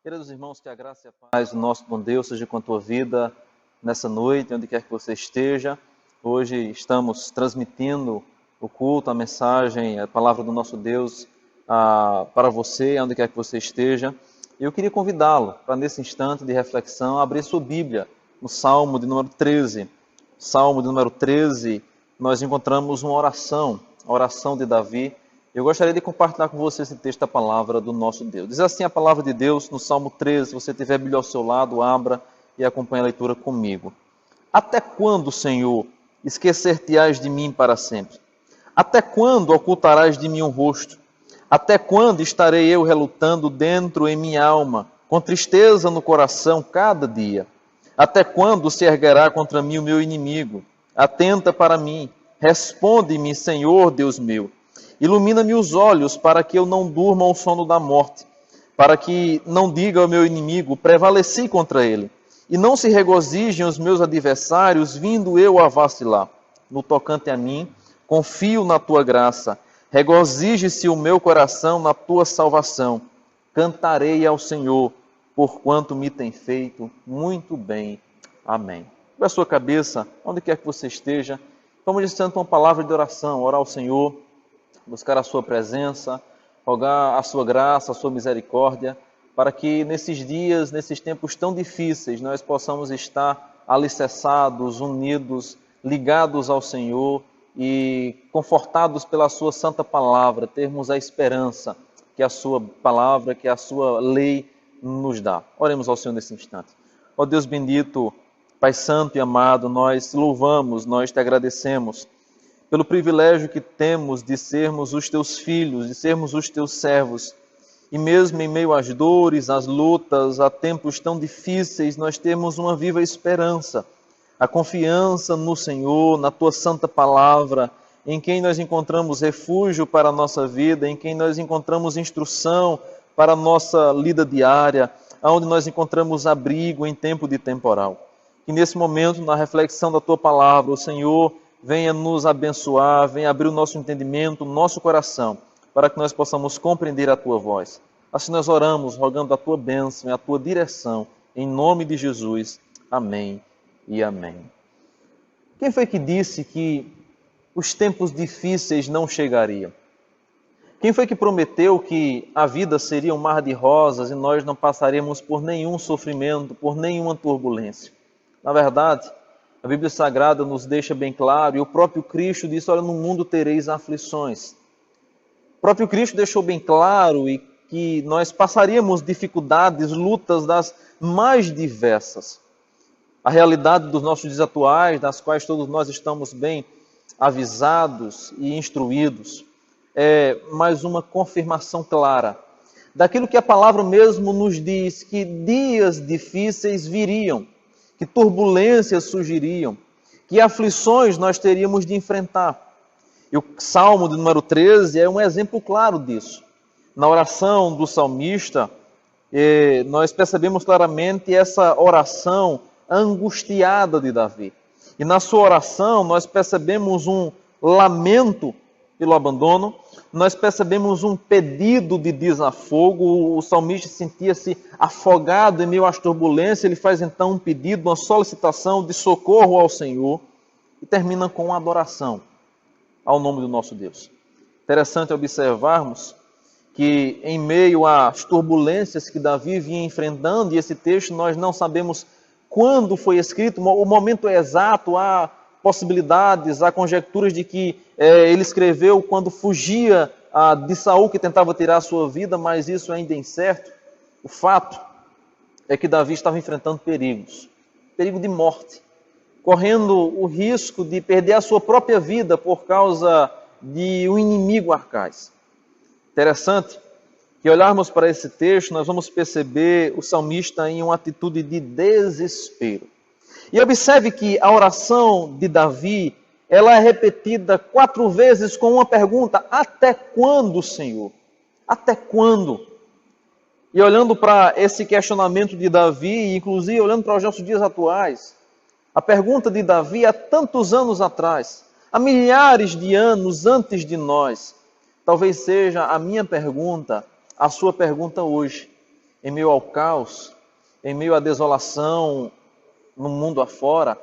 Queridos irmãos, que a graça e a paz do nosso bom Deus seja com a tua vida nessa noite, onde quer que você esteja. Hoje estamos transmitindo o culto, a mensagem, a palavra do nosso Deus para você, onde quer que você esteja. E eu queria convidá-lo para, nesse instante de reflexão, abrir sua Bíblia no Salmo de número 13. Salmo de número 13, nós encontramos uma oração, a oração de Davi. Eu gostaria de compartilhar com você esse texto da palavra do nosso Deus. Diz assim a palavra de Deus no Salmo 13, se você tiver a Bíblia ao seu lado, abra e acompanhe a leitura comigo. Até quando, Senhor, esquecer-te-ás de mim para sempre? Até quando ocultarás de mim o rosto? Até quando estarei eu relutando dentro em minha alma, com tristeza no coração cada dia? Até quando se erguerá contra mim o meu inimigo? Atenta para mim, responde-me, Senhor Deus meu. Ilumina-me os olhos para que eu não durma o sono da morte, para que não diga ao meu inimigo, prevaleci contra ele, e não se regozijem os meus adversários, vindo eu a vacilar. No tocante a mim, confio na tua graça, regozije-se o meu coração na tua salvação. Cantarei ao Senhor, porquanto me tem feito muito bem. Amém. Sobre a sua cabeça, onde quer que você esteja, vamos dizer uma palavra de oração, orar ao Senhor, buscar a sua presença, rogar a sua graça, a sua misericórdia, para que nesses dias, nesses tempos tão difíceis, nós possamos estar alicerçados, unidos, ligados ao Senhor e confortados pela sua santa palavra, termos a esperança que a sua palavra, que a sua lei nos dá. Oremos ao Senhor nesse instante. Ó Deus bendito, Pai santo e amado, nós te louvamos, nós te agradecemos pelo privilégio que temos de sermos os teus filhos, de sermos os teus servos. E mesmo em meio às dores, às lutas, a tempos tão difíceis, nós temos uma viva esperança, a confiança no Senhor, na tua santa palavra, em quem nós encontramos refúgio para a nossa vida, em quem nós encontramos instrução para a nossa lida diária, onde nós encontramos abrigo em tempo de temporal. Que nesse momento, na reflexão da tua palavra, o Senhor venha nos abençoar, venha abrir o nosso entendimento, o nosso coração, para que nós possamos compreender a tua voz. Assim nós oramos, rogando a tua bênção e a tua direção, em nome de Jesus. Amém e amém. Quem foi que disse que os tempos difíceis não chegariam? Quem foi que prometeu que a vida seria um mar de rosas e nós não passaremos por nenhum sofrimento, por nenhuma turbulência? Na verdade, a Bíblia Sagrada nos deixa bem claro, e o próprio Cristo disse, olha, no mundo tereis aflições. O próprio Cristo deixou bem claro e que nós passaríamos dificuldades, lutas das mais diversas. A realidade dos nossos dias atuais, das quais todos nós estamos bem avisados e instruídos, é mais uma confirmação clara daquilo que a palavra mesmo nos diz, que dias difíceis viriam, que turbulências surgiriam, que aflições nós teríamos de enfrentar. E o Salmo de número 13 é um exemplo claro disso. Na oração do salmista, nós percebemos claramente essa oração angustiada de Davi. E na sua oração nós percebemos um lamento pelo abandono, nós percebemos um pedido de desafogo, o salmista sentia-se afogado em meio às turbulências, ele faz então um pedido, uma solicitação de socorro ao Senhor e termina com uma adoração ao nome do nosso Deus. Interessante observarmos que em meio às turbulências que Davi vinha enfrentando, e esse texto nós não sabemos quando foi escrito, o momento exato, há possibilidades, há conjecturas de que ele escreveu quando fugia de Saul, que tentava tirar a sua vida, mas isso ainda é incerto. O fato é que Davi estava enfrentando perigos, perigo de morte, correndo o risco de perder a sua própria vida por causa de um inimigo arcais. Interessante que olharmos para esse texto, nós vamos perceber o salmista em uma atitude de desespero. E observe que a oração de Davi, ela é repetida 4 vezes com uma pergunta: até quando, Senhor? Até quando? E olhando para esse questionamento de Davi, inclusive olhando para os nossos dias atuais, a pergunta de Davi há tantos anos atrás, há milhares de anos antes de nós, talvez seja a minha pergunta, a sua pergunta hoje. em meio ao caos, em meio à desolação no mundo afora,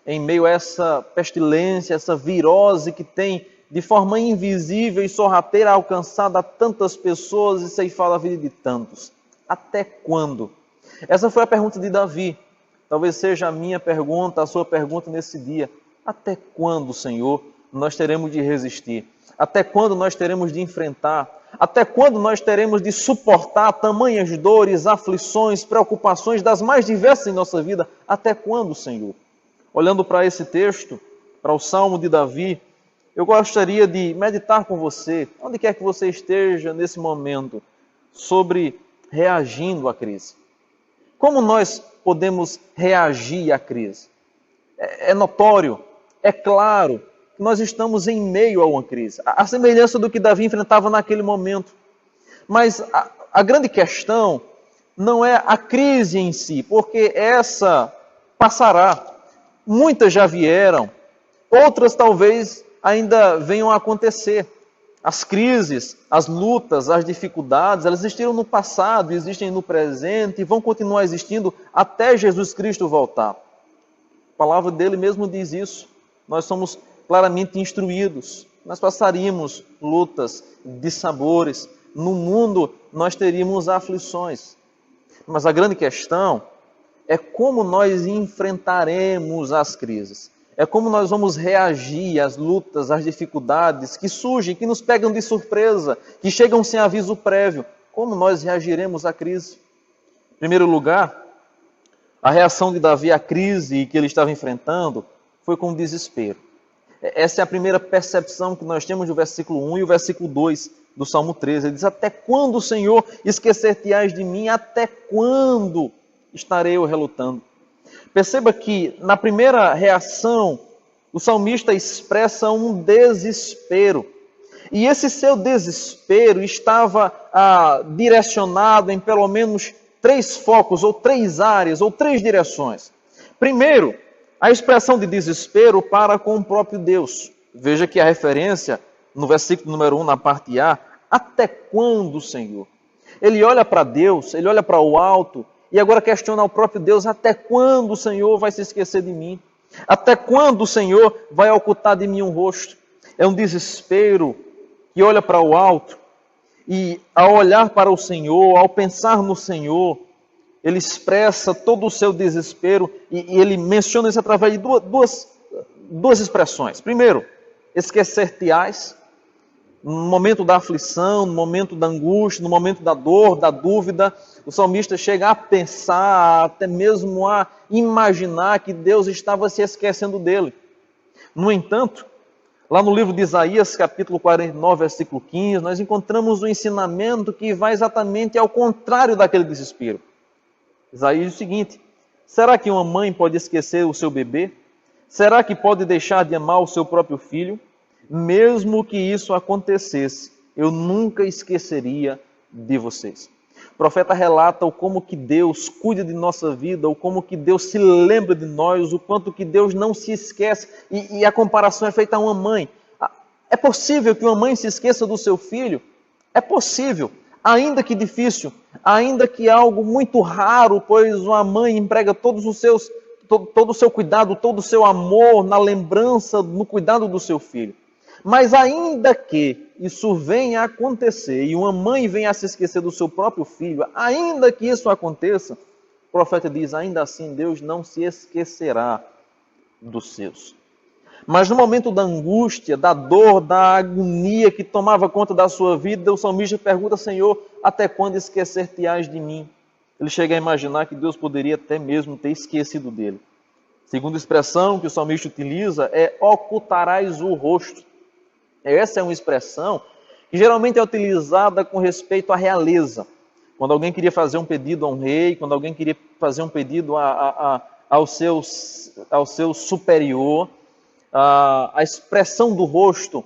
em meio a essa pestilência, essa virose que tem de forma invisível e sorrateira alcançado a tantas pessoas e ceifado a vida de tantos. Até quando? Essa foi a pergunta de Davi. Talvez seja a minha pergunta, a sua pergunta nesse dia. Até quando, Senhor, nós teremos de resistir? Até quando nós teremos de enfrentar? Até quando nós teremos de suportar tamanhas dores, aflições, preocupações das mais diversas em nossa vida? Até quando, Senhor? Olhando para esse texto, para o Salmo de Davi, eu gostaria de meditar com você, onde quer que você esteja nesse momento, sobre reagindo à crise. Como nós podemos reagir à crise? É notório, é claro, que nós estamos em meio a uma crise, a semelhança do que Davi enfrentava naquele momento. Mas a grande questão não é a crise em si, porque essa passará. Muitas já vieram, outras talvez ainda venham a acontecer. As crises, as lutas, as dificuldades, elas existiram no passado, existem no presente e vão continuar existindo até Jesus Cristo voltar. A palavra dele mesmo diz isso. Nós somos claramente instruídos. Nós passaríamos lutas, dissabores. No mundo nós teríamos aflições. Mas a grande questão é como nós enfrentaremos as crises. É como nós vamos reagir às lutas, às dificuldades que surgem, que nos pegam de surpresa, que chegam sem aviso prévio. Como nós reagiremos à crise? Em primeiro lugar, a reação de Davi à crise que ele estava enfrentando foi com desespero. Essa é a primeira percepção que nós temos do versículo 1 e o versículo 2 do Salmo 13. Ele diz: até quando, Senhor, esquecer-te-ás de mim? Até quando estarei eu relutando? Perceba que na primeira reação, o salmista expressa um desespero. E esse seu desespero estava direcionado em pelo menos 3 focos, ou 3 áreas, ou 3 direções. Primeiro, a expressão de desespero para com o próprio Deus. Veja que a referência no versículo número 1, na parte A, até quando, Senhor? Ele olha para Deus, ele olha para o alto, e agora questiona ao próprio Deus: até quando o Senhor vai se esquecer de mim? Até quando o Senhor vai ocultar de mim um rosto? É um desespero que olha para o alto, e ao olhar para o Senhor, ao pensar no Senhor, ele expressa todo o seu desespero, e ele menciona isso através de duas expressões. Primeiro, esquecer-te-ás. No momento da aflição, no momento da angústia, no momento da dor, da dúvida, o salmista chega a pensar, até mesmo a imaginar que Deus estava se esquecendo dele. No entanto, lá no livro de Isaías, capítulo 49, versículo 15, nós encontramos um ensinamento que vai exatamente ao contrário daquele desespero. Isaías diz o seguinte: será que uma mãe pode esquecer o seu bebê? Será que pode deixar de amar o seu próprio filho? Mesmo que isso acontecesse, eu nunca esqueceria de vocês. O profeta relata o como que Deus cuida de nossa vida, o como que Deus se lembra de nós, o quanto que Deus não se esquece. E a comparação é feita a uma mãe. É possível que uma mãe se esqueça do seu filho? É possível, ainda que difícil, ainda que algo muito raro, pois uma mãe emprega todo o seu cuidado, todo o seu amor na lembrança, no cuidado do seu filho. Mas ainda que isso venha a acontecer e uma mãe venha a se esquecer do seu próprio filho, ainda que isso aconteça, o profeta diz: ainda assim Deus não se esquecerá dos seus. Mas no momento da angústia, da dor, da agonia que tomava conta da sua vida, o salmista pergunta: Senhor, até quando esquecer-te-ás de mim? Ele chega a imaginar que Deus poderia até mesmo ter esquecido dele. Segunda expressão que o salmista utiliza é: ocultarás o rosto. Essa é uma expressão que geralmente é utilizada com respeito à realeza. Quando alguém queria fazer um pedido a um rei, quando alguém queria fazer um pedido ao seu superior, a expressão do rosto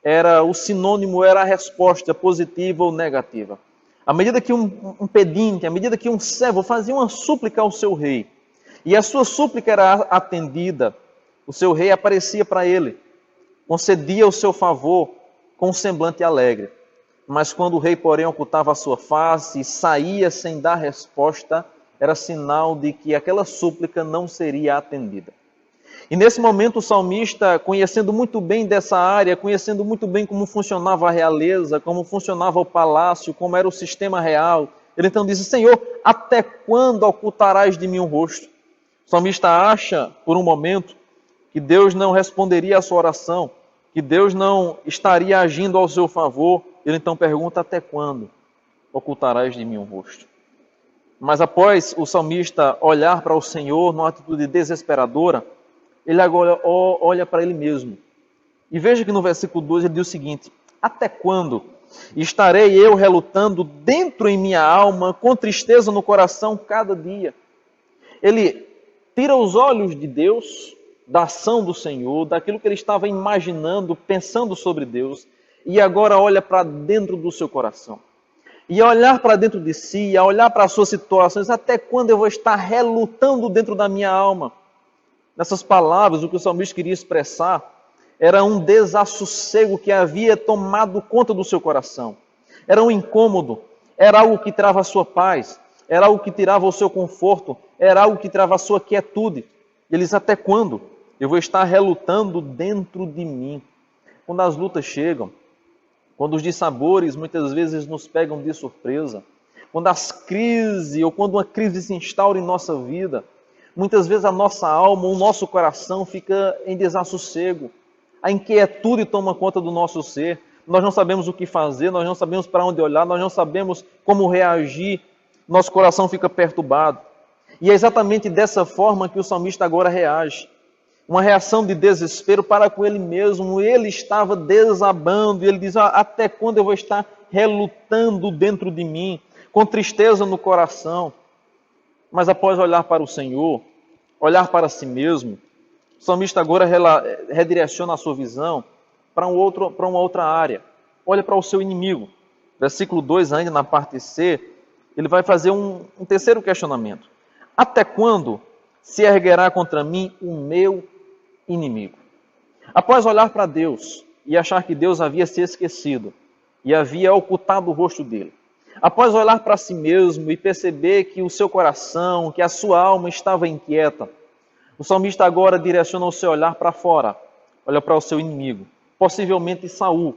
era o sinônimo, era a resposta positiva ou negativa. À medida que um pedinte, à medida que um servo fazia uma súplica ao seu rei, e a sua súplica era atendida, o seu rei aparecia para ele, concedia o seu favor com um semblante alegre. mas quando o rei, porém, ocultava a sua face e saía sem dar resposta, era sinal de que aquela súplica não seria atendida. E nesse momento o salmista, conhecendo muito bem dessa área, conhecendo muito bem como funcionava a realeza, como funcionava o palácio, como era o sistema real, ele então disse: Senhor, até quando ocultarás de mim o rosto? O salmista acha, por um momento, que Deus não responderia à sua oração, que Deus não estaria agindo ao seu favor. Ele então pergunta: até quando ocultarás de mim o rosto? Mas após o salmista olhar para o Senhor numa atitude desesperadora, ele agora olha para ele mesmo. E veja que no versículo 2 ele diz o seguinte: até quando estarei eu relutando dentro em minha alma, com tristeza no coração cada dia? Ele tira os olhos de Deus, da ação do Senhor, daquilo que ele estava imaginando, pensando sobre Deus, e agora olha para dentro do seu coração. E a olhar para dentro de si, a olhar para as suas situações: até quando eu vou estar relutando dentro da minha alma? Nessas palavras, o que o salmista queria expressar era um desassossego que havia tomado conta do seu coração. Era um incômodo, era algo que tirava a sua paz, era algo que tirava o seu conforto, era algo que tirava a sua quietude. Ele diz: até quando eu vou estar relutando dentro de mim? Quando as lutas chegam, quando os dissabores muitas vezes nos pegam de surpresa, quando as crises ou quando uma crise se instaura em nossa vida, muitas vezes a nossa alma, o nosso coração fica em desassossego. A inquietude toma conta do nosso ser. Nós não sabemos o que fazer, nós não sabemos para onde olhar, nós não sabemos como reagir. Nosso coração fica perturbado. E é exatamente dessa forma que o salmista agora reage. Uma reação de desespero para com ele mesmo. Ele estava desabando e ele diz: até quando eu vou estar relutando dentro de mim, com tristeza no coração? Mas após olhar para o Senhor, olhar para si mesmo, o salmista agora redireciona a sua visão para uma outra área. Olha para o seu inimigo. Versículo 2, ainda na parte C, ele vai fazer um terceiro questionamento. Até quando se erguerá contra mim o meu inimigo? Após olhar para Deus e achar que Deus havia se esquecido e havia ocultado o rosto dele, após olhar para si mesmo e perceber que o seu coração, que a sua alma estava inquieta, o salmista agora direciona o seu olhar para fora, olha para o seu inimigo, possivelmente Saul,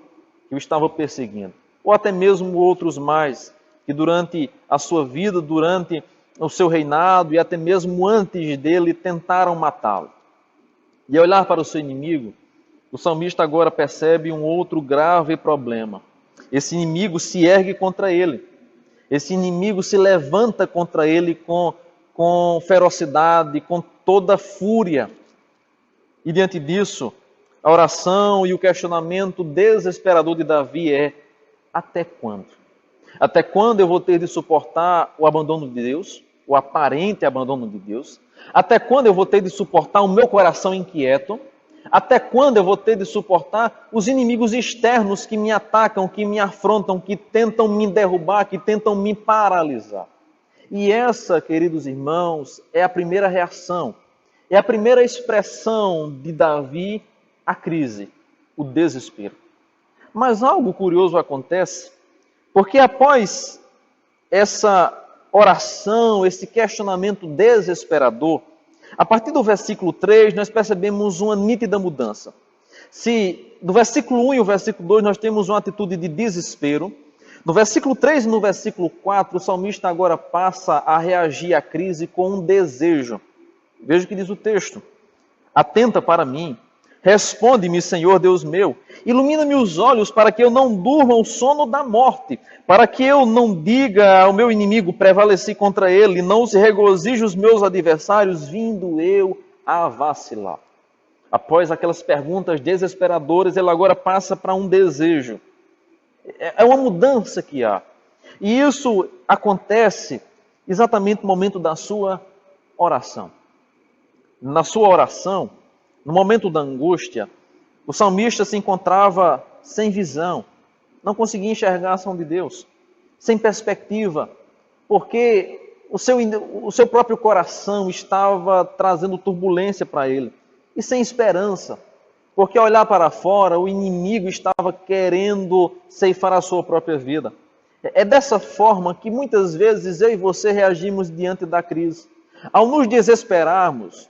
que o estava perseguindo, ou até mesmo outros mais, que durante a sua vida, durante o seu reinado e até mesmo antes dele, tentaram matá-lo. E ao olhar para o seu inimigo, o salmista agora percebe um outro grave problema. Esse inimigo se ergue contra ele. Esse inimigo se levanta contra ele com ferocidade, com toda fúria. E diante disso, a oração e o questionamento desesperador de Davi é: até quando? Até quando eu vou ter de suportar o abandono de Deus, o aparente abandono de Deus? Até quando eu vou ter de suportar o meu coração inquieto? Até quando eu vou ter de suportar os inimigos externos que me atacam, que me afrontam, que tentam me derrubar, que tentam me paralisar? E essa, queridos irmãos, é a primeira reação, é a primeira expressão de Davi à crise, o desespero. Mas algo curioso acontece, porque após essa oração, esse questionamento desesperador, a partir do versículo 3, nós percebemos uma nítida mudança. Se do versículo 1 e o versículo 2 nós temos uma atitude de desespero, no versículo 3 e no versículo 4, o salmista agora passa a reagir à crise com um desejo. Veja o que diz o texto: atenta para mim, responde-me, Senhor Deus meu, ilumina-me os olhos para que eu não durma o sono da morte, para que eu não diga ao meu inimigo: prevaleci contra ele, não se regozije os meus adversários, vindo eu a vacilar. Após aquelas perguntas desesperadoras, ele agora passa para um desejo. É uma mudança que há. E isso acontece exatamente no momento da sua oração. Na sua oração, no momento da angústia, o salmista se encontrava sem visão, não conseguia enxergar a ação de Deus, sem perspectiva, porque o seu próprio coração estava trazendo turbulência para ele, e sem esperança. Porque ao olhar para fora, o inimigo estava querendo ceifar a sua própria vida. É dessa forma que muitas vezes eu e você reagimos diante da crise. Ao nos desesperarmos,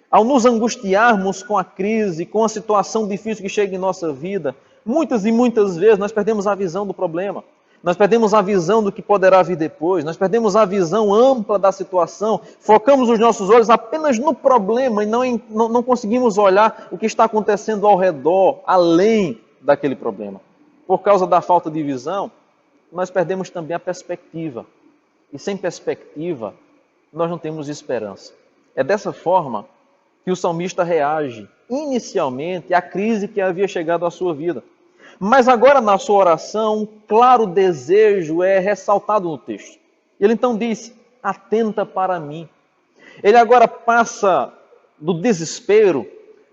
ao nos angustiarmos com a crise, com a situação difícil que chega em nossa vida, muitas e muitas vezes nós perdemos a visão do problema. Nós perdemos a visão do que poderá vir depois, nós perdemos a visão ampla da situação, focamos os nossos olhos apenas no problema e não conseguimos olhar o que está acontecendo ao redor, além daquele problema. Por causa da falta de visão, nós perdemos também a perspectiva. E sem perspectiva, nós não temos esperança. É dessa forma que o salmista reage inicialmente à crise que havia chegado à sua vida. Mas agora na sua oração, um claro desejo é ressaltado no texto. Ele então diz, atenta para mim. Ele agora passa do desespero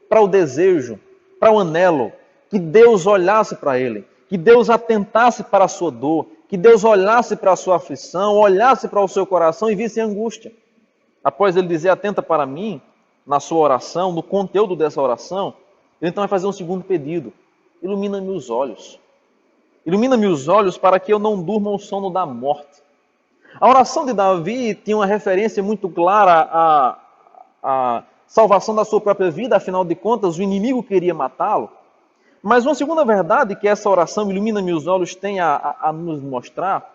para o desejo, para o anelo, que Deus olhasse para ele, que Deus atentasse para a sua dor, que Deus olhasse para a sua aflição, olhasse para o seu coração e visse a angústia. Após ele dizer, atenta para mim, na sua oração, no conteúdo dessa oração, ele então vai fazer um segundo pedido. Ilumina-me os olhos. Ilumina-me os olhos para que eu não durma o sono da morte. A oração de Davi tinha uma referência muito clara à salvação da sua própria vida, afinal de contas, o inimigo queria matá-lo. Mas uma segunda verdade que essa oração, ilumina-me os olhos, tem a nos mostrar,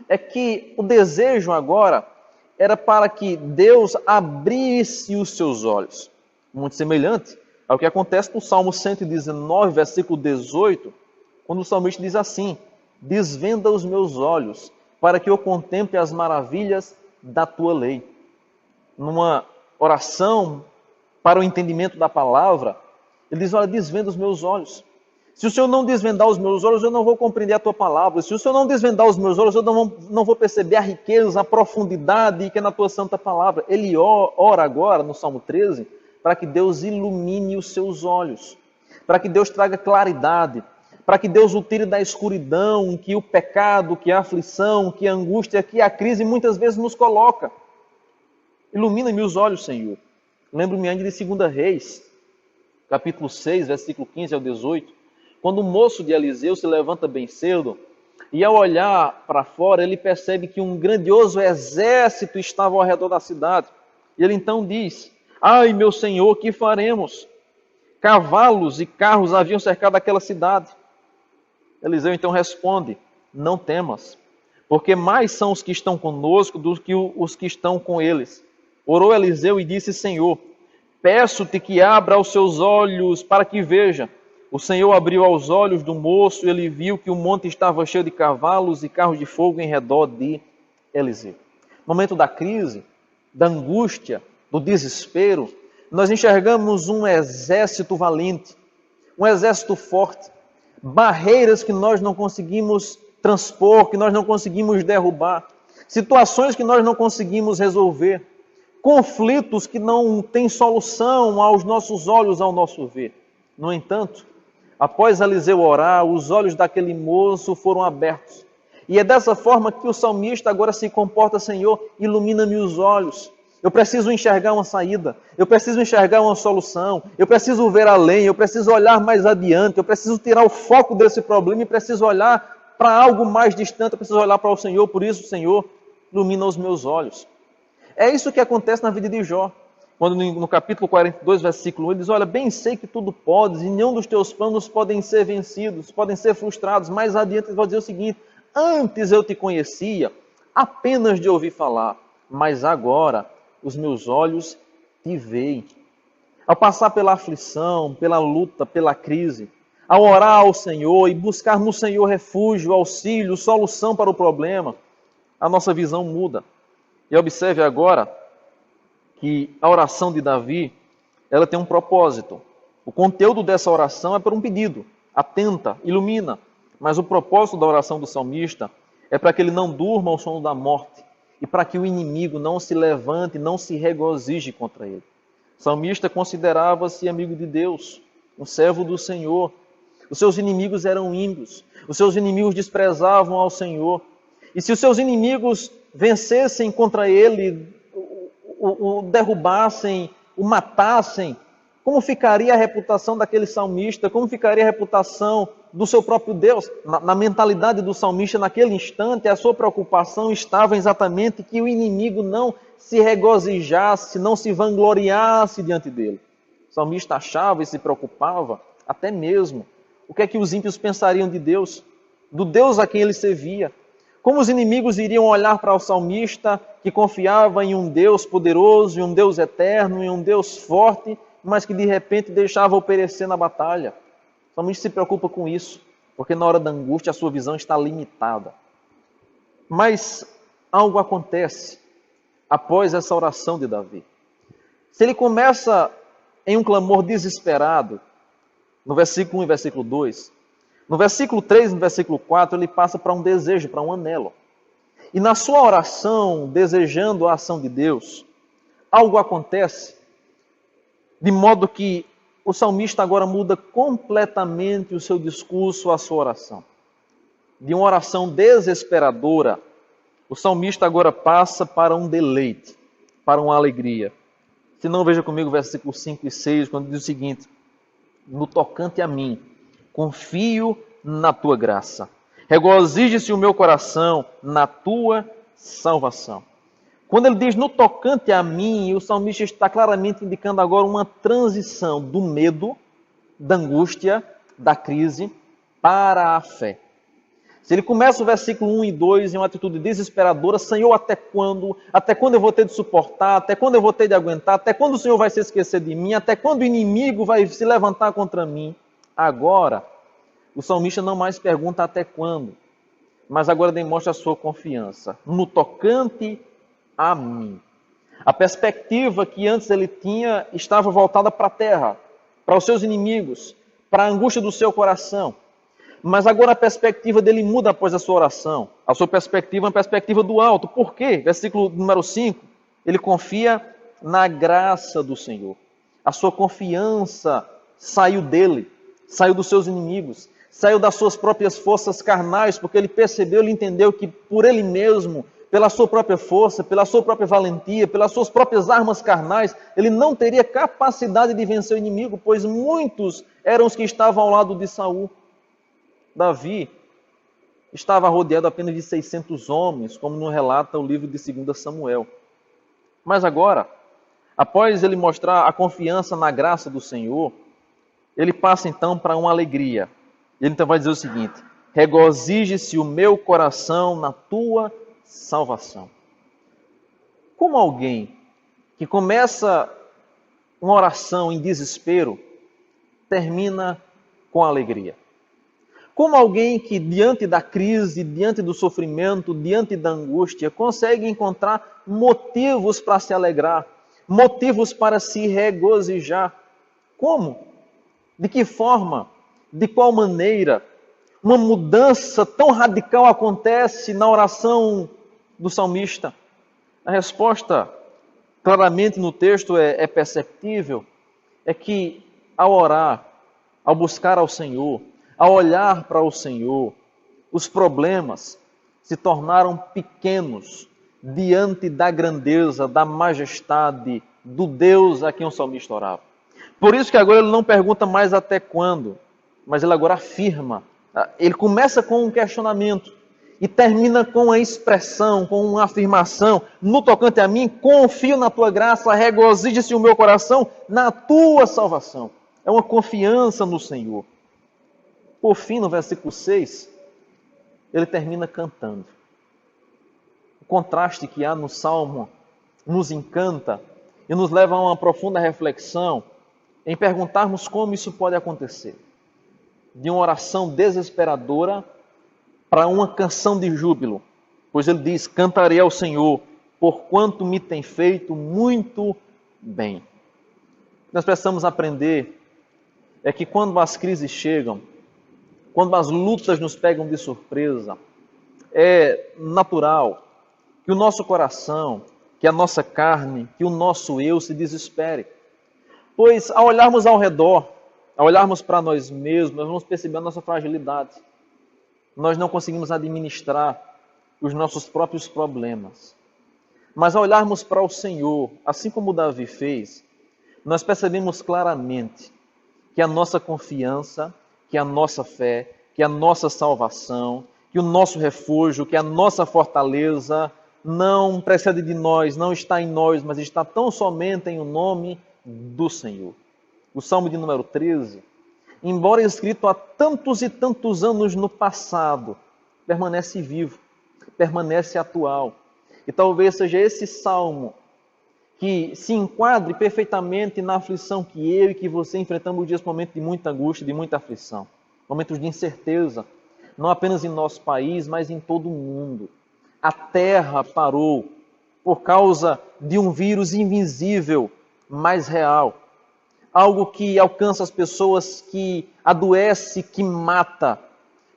é que o desejo agora era para que Deus abrisse os seus olhos. Muito semelhante ao que acontece no Salmo 119, versículo 18, quando o salmista diz assim, desvenda os meus olhos, para que eu contemple as maravilhas da tua lei. Numa oração para o entendimento da palavra, ele diz, olha, desvenda os meus olhos. Se o Senhor não desvendar os meus olhos, eu não vou compreender a tua palavra. Se o Senhor não desvendar os meus olhos, eu não vou perceber a riqueza, a profundidade que é na tua santa palavra. Ele ora agora, no Salmo 13, para que Deus ilumine os seus olhos, para que Deus traga claridade, para que Deus o tire da escuridão que o pecado, que a aflição, que a angústia, que a crise muitas vezes nos coloca. Ilumina-me os olhos, Senhor. Lembro-me ainda de 2 Reis, capítulo 6, versículo 15 ao 18, quando o moço de Eliseu se levanta bem cedo e ao olhar para fora ele percebe que um grandioso exército estava ao redor da cidade. E ele então diz, ai meu Senhor, que faremos? Cavalos e carros haviam cercado aquela cidade. Eliseu então responde, não temas, porque mais são os que estão conosco do que os que estão com eles. Orou Eliseu e disse, Senhor, peço-te que abra os seus olhos para que veja. O Senhor abriu os olhos do moço e ele viu que o monte estava cheio de cavalos e carros de fogo em redor de Eliseu. No momento da crise, da angústia, do desespero, nós enxergamos um exército valente, um exército forte, barreiras que nós não conseguimos transpor, que nós não conseguimos derrubar, situações que nós não conseguimos resolver, conflitos que não têm solução aos nossos olhos, ao nosso ver. No entanto, após Eliseu orar, os olhos daquele moço foram abertos. E é dessa forma que o salmista agora se comporta, Senhor, ilumina-me os olhos. Eu preciso enxergar uma saída, eu preciso enxergar uma solução, eu preciso ver além, eu preciso olhar mais adiante, eu preciso tirar o foco desse problema e preciso olhar para algo mais distante, eu preciso olhar para o Senhor, por isso, Senhor, ilumina os meus olhos. É isso que acontece na vida de Jó. Quando no capítulo 42, versículo 1, ele diz, olha, bem sei que tudo podes, e nenhum dos teus planos podem ser vencidos, podem ser frustrados. Mais adiante ele vai dizer o seguinte, antes eu te conhecia, apenas de ouvir falar, mas agora os meus olhos te veem. Ao passar pela aflição, pela luta, pela crise, ao orar ao Senhor e buscar no Senhor refúgio, auxílio, solução para o problema, a nossa visão muda. E observe agora que a oração de Davi, ela tem um propósito. O conteúdo dessa oração é para um pedido. Atenta, ilumina. Mas o propósito da oração do salmista é para que ele não durma ao sono da morte e para que o inimigo não se levante, não se regozije contra ele. O salmista considerava-se amigo de Deus, um servo do Senhor. Os seus inimigos eram ímpios. Os seus inimigos desprezavam ao Senhor. E se os seus inimigos vencessem contra ele, o derrubassem, o matassem, Como ficaria a reputação daquele salmista? Como ficaria a reputação do seu próprio Deus? Na mentalidade do salmista, naquele instante, a sua preocupação estava exatamente que o inimigo não se regozijasse, não se vangloriasse diante dele. O salmista achava e se preocupava até mesmo o que é que os ímpios pensariam de Deus, do Deus a quem ele servia. Como os inimigos iriam olhar para o salmista que confiava em um Deus poderoso, em um Deus eterno, em um Deus forte, mas que de repente deixava-o perecer na batalha. O salmista se preocupa com isso, porque na hora da angústia a sua visão está limitada. Mas algo acontece após essa oração de Davi. Se ele começa em um clamor desesperado, no versículo 1 e versículo 2, no versículo 3 e no versículo 4, ele passa para um desejo, para um anelo. E na sua oração, desejando a ação de Deus, algo acontece, de modo que o salmista agora muda completamente o seu discurso, a sua oração. De uma oração desesperadora, o salmista agora passa para um deleite, para uma alegria. Se não, veja comigo versículos 5 e 6, quando diz o seguinte: no tocante a mim, confio na tua graça. Regozije-se o meu coração na tua salvação. Quando ele diz no tocante a mim, o salmista está claramente indicando agora uma transição do medo, da angústia, da crise, para a fé. Se ele começa o versículo 1 e 2 em uma atitude desesperadora: Senhor, até quando? Até quando eu vou ter de suportar? Até quando eu vou ter de aguentar? Até quando o Senhor vai se esquecer de mim? Até quando o inimigo vai se levantar contra mim? Agora, o salmista não mais pergunta até quando, mas agora demonstra a sua confiança no tocante a mim. A perspectiva que antes ele tinha estava voltada para a terra, para os seus inimigos, para a angústia do seu coração. Mas agora a perspectiva dele muda após a sua oração. A sua perspectiva é uma perspectiva do alto. Por quê? Versículo número 5. Ele confia na graça do Senhor. A sua confiança saiu dele, saiu dos seus inimigos, saiu das suas próprias forças carnais, porque ele percebeu, ele entendeu que por ele mesmo, pela sua própria força, pela sua própria valentia, pelas suas próprias armas carnais, ele não teria capacidade de vencer o inimigo, pois muitos eram os que estavam ao lado de Saul. Davi estava rodeado apenas de 600 homens, como nos relata o livro de 2 Samuel. Mas agora, após ele mostrar a confiança na graça do Senhor, ele passa então para uma alegria. Ele então vai dizer o seguinte: regozije-se o meu coração na tua salvação. Como alguém que começa uma oração em desespero, termina com alegria? Como alguém que diante da crise, diante do sofrimento, diante da angústia, consegue encontrar motivos para se alegrar, motivos para se regozijar? Como? De que forma? De qual maneira? Uma mudança tão radical acontece na oração do salmista? A resposta, claramente no texto, é perceptível. É que ao orar, ao buscar ao Senhor, ao olhar para o Senhor, os problemas se tornaram pequenos diante da grandeza, da majestade do Deus a quem o salmista orava. Por isso que agora ele não pergunta mais até quando, mas ele agora afirma. Ele começa com um questionamento e termina com a expressão, com uma afirmação: no tocante a mim, confio na tua graça, regozije-se o meu coração na tua salvação. É uma confiança no Senhor. Por fim, no versículo 6, ele termina cantando. O contraste que há no Salmo nos encanta e nos leva a uma profunda reflexão em perguntarmos como isso pode acontecer. De uma oração desesperadora para uma canção de júbilo. Pois ele diz: cantarei ao Senhor, porquanto me tem feito muito bem. O que nós precisamos aprender é que quando as crises chegam, quando as lutas nos pegam de surpresa, é natural que o nosso coração, que a nossa carne, que o nosso eu se desespere. Pois ao olharmos ao redor, ao olharmos para nós mesmos, nós vamos perceber a nossa fragilidade. Nós não conseguimos administrar os nossos próprios problemas. Mas ao olharmos para o Senhor, assim como Davi fez, nós percebemos claramente que a nossa confiança, que a nossa fé, que a nossa salvação, que o nosso refúgio, que a nossa fortaleza não procede de nós, não está em nós, mas está tão somente em o nome do Senhor. O Salmo de número 13, embora escrito há tantos e tantos anos no passado, permanece vivo, permanece atual. E talvez seja esse salmo que se enquadre perfeitamente na aflição que eu e que você enfrentamos dias, momentos de muita angústia, de muita aflição, momentos de incerteza, não apenas em nosso país, mas em todo o mundo. A terra parou por causa de um vírus invisível, mas real. Algo que alcança as pessoas, que adoece, que mata,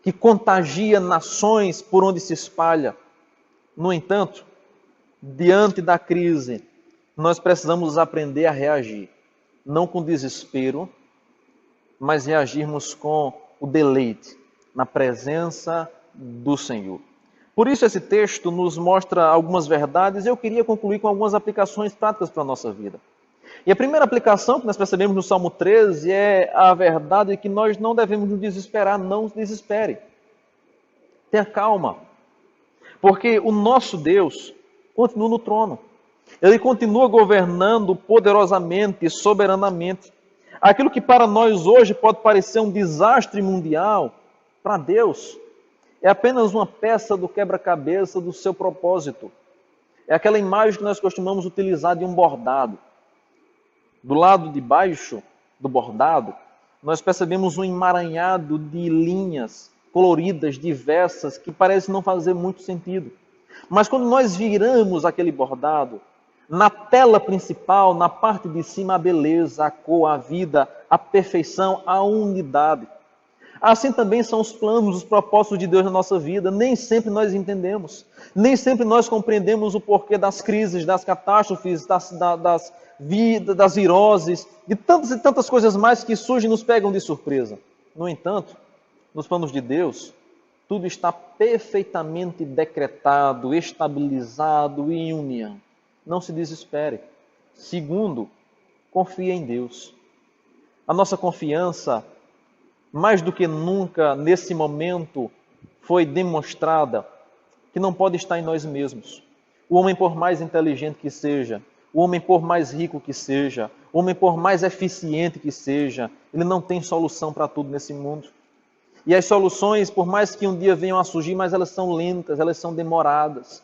que contagia nações por onde se espalha. No entanto, diante da crise, nós precisamos aprender a reagir. Não com desespero, mas reagirmos com o deleite na presença do Senhor. Por isso esse texto nos mostra algumas verdades e eu queria concluir com algumas aplicações práticas para a nossa vida. E a primeira aplicação que nós percebemos no Salmo 13 é a verdade de que nós não devemos nos desesperar, não se desespere. Tenha calma, porque o nosso Deus continua no trono. Ele continua governando poderosamente e soberanamente. Aquilo que para nós hoje pode parecer um desastre mundial, para Deus é apenas uma peça do quebra-cabeça do seu propósito. É aquela imagem que nós costumamos utilizar de um bordado. Do lado de baixo do bordado, nós percebemos um emaranhado de linhas coloridas, diversas, que parecem não fazer muito sentido. Mas quando nós viramos aquele bordado, na tela principal, na parte de cima, a beleza, a cor, a vida, a perfeição, a unidade. Assim também são os planos, os propósitos de Deus na nossa vida. Nem sempre nós entendemos. Nem sempre nós compreendemos o porquê das crises, das catástrofes, das viroses, de tantas e tantas coisas mais que surgem e nos pegam de surpresa. No entanto, nos planos de Deus, tudo está perfeitamente decretado, estabilizado e em união. Não se desespere. Segundo, confie em Deus. A nossa confiança, mais do que nunca nesse momento, foi demonstrada que não pode estar em nós mesmos. O homem, por mais inteligente que seja, o homem, por mais rico que seja, o homem, por mais eficiente que seja, ele não tem solução para tudo nesse mundo. E as soluções, por mais que um dia venham a surgir, mas elas são lentas, elas são demoradas.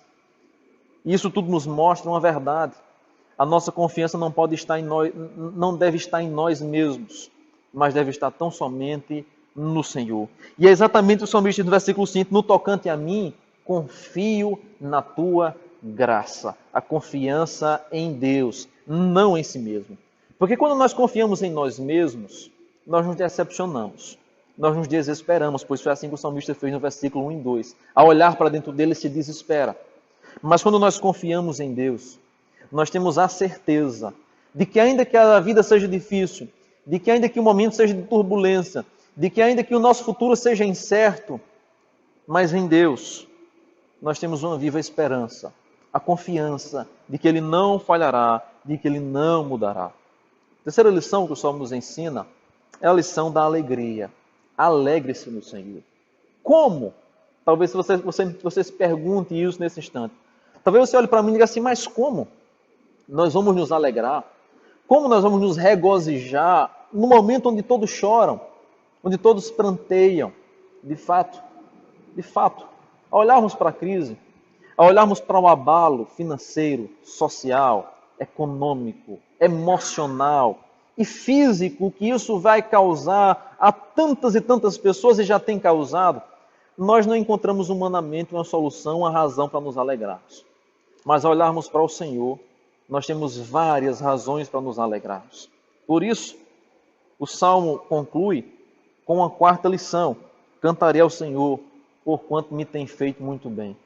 E isso tudo nos mostra uma verdade. A nossa confiança não pode estar em nós, não deve estar em nós mesmos, mas deve estar tão somente no Senhor. E é exatamente o salmista no versículo 5, no tocante a mim, confio na tua graça. A confiança em Deus, não em si mesmo. Porque quando nós confiamos em nós mesmos, nós nos decepcionamos. Nós nos desesperamos, pois foi assim que o salmista fez no versículo 1 e 2. Ao olhar para dentro dele, se desespera. Mas quando nós confiamos em Deus, nós temos a certeza de que ainda que a vida seja difícil, de que ainda que o momento seja de turbulência, de que ainda que o nosso futuro seja incerto, mas em Deus nós temos uma viva esperança, a confiança de que Ele não falhará, de que Ele não mudará. A terceira lição que o Salmo nos ensina é a lição da alegria. Alegre-se no Senhor. Como? Talvez você se pergunte isso nesse instante. Talvez você olhe para mim e diga assim, mas como nós vamos nos alegrar? Como nós vamos nos regozijar no momento onde todos choram, onde todos pranteiam? De fato, ao olharmos para a crise, ao olharmos para o abalo financeiro, social, econômico, emocional e físico que isso vai causar a tantas e tantas pessoas e já tem causado, nós não encontramos humanamente uma solução, uma razão para nos alegrarmos. Mas ao olharmos para o Senhor, nós temos várias razões para nos alegrarmos. Por isso, o Salmo conclui com uma quarta lição. Cantarei ao Senhor, porquanto me tem feito muito bem.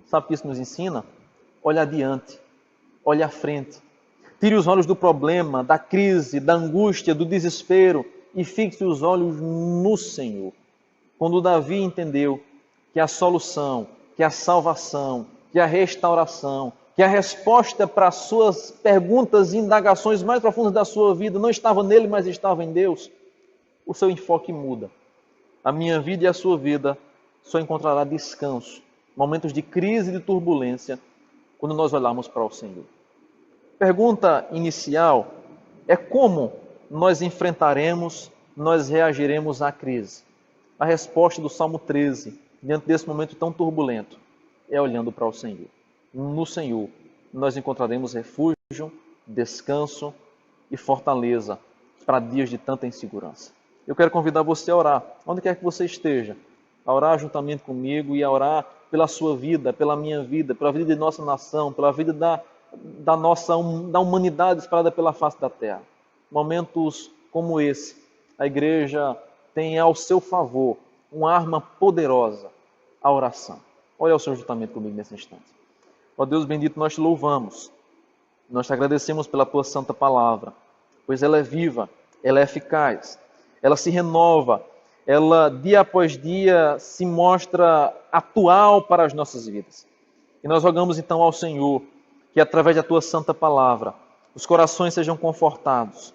Sabe o que isso nos ensina? Olha adiante, olha à frente. Tire os olhos do problema, da crise, da angústia, do desespero e fixe os olhos no Senhor. Quando Davi entendeu que a solução, que a salvação, que a restauração, que que a resposta para as suas perguntas e indagações mais profundas da sua vida não estava nele, mas estava em Deus, o seu enfoque muda. A minha vida e a sua vida só encontrará descanso, momentos de crise e de turbulência, quando nós olharmos para o Senhor. Pergunta inicial é como nós enfrentaremos, nós reagiremos à crise. A resposta do Salmo 13, diante desse momento tão turbulento, é olhando para o Senhor. No Senhor, nós encontraremos refúgio, descanso e fortaleza para dias de tanta insegurança. Eu quero convidar você a orar, onde quer que você esteja, a orar juntamente comigo e a orar pela sua vida, pela minha vida, pela vida de nossa nação, pela vida da humanidade espalhada pela face da terra. Momentos como esse, a igreja tem ao seu favor uma arma poderosa, a oração. Olha o Senhor juntamente comigo nesse instante. Ó Deus bendito, nós te louvamos, nós te agradecemos pela tua santa palavra, pois ela é viva, ela é eficaz, ela se renova, ela dia após dia se mostra atual para as nossas vidas. E nós rogamos então ao Senhor que através da tua santa palavra os corações sejam confortados,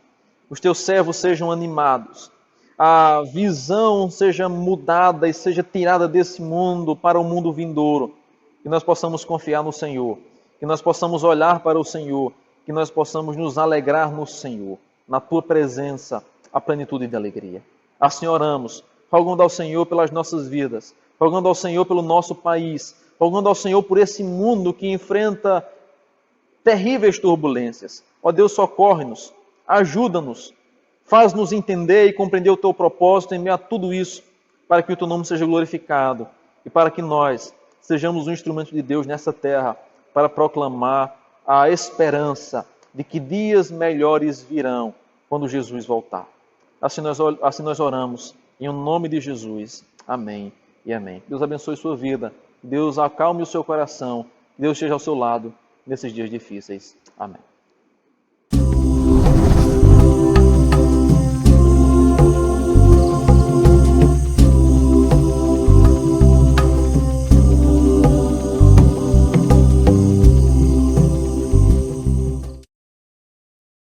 os teus servos sejam animados, a visão seja mudada e seja tirada desse mundo para o mundo vindouro, que nós possamos confiar no Senhor, que nós possamos olhar para o Senhor, que nós possamos nos alegrar no Senhor, na tua presença, a plenitude de alegria. Assim oramos, rogando ao Senhor pelas nossas vidas, rogando ao Senhor pelo nosso país, rogando ao Senhor por esse mundo que enfrenta terríveis turbulências. Ó Deus, socorre-nos, ajuda-nos, faz-nos entender e compreender o teu propósito em meio a tudo isso, para que o teu nome seja glorificado e para que nós sejamos um instrumento de Deus nessa terra para proclamar a esperança de que dias melhores virão quando Jesus voltar. Assim nós oramos, em nome de Jesus. Amém e amém. Deus abençoe sua vida, Deus acalme o seu coração, Deus esteja ao seu lado nesses dias difíceis. Amém.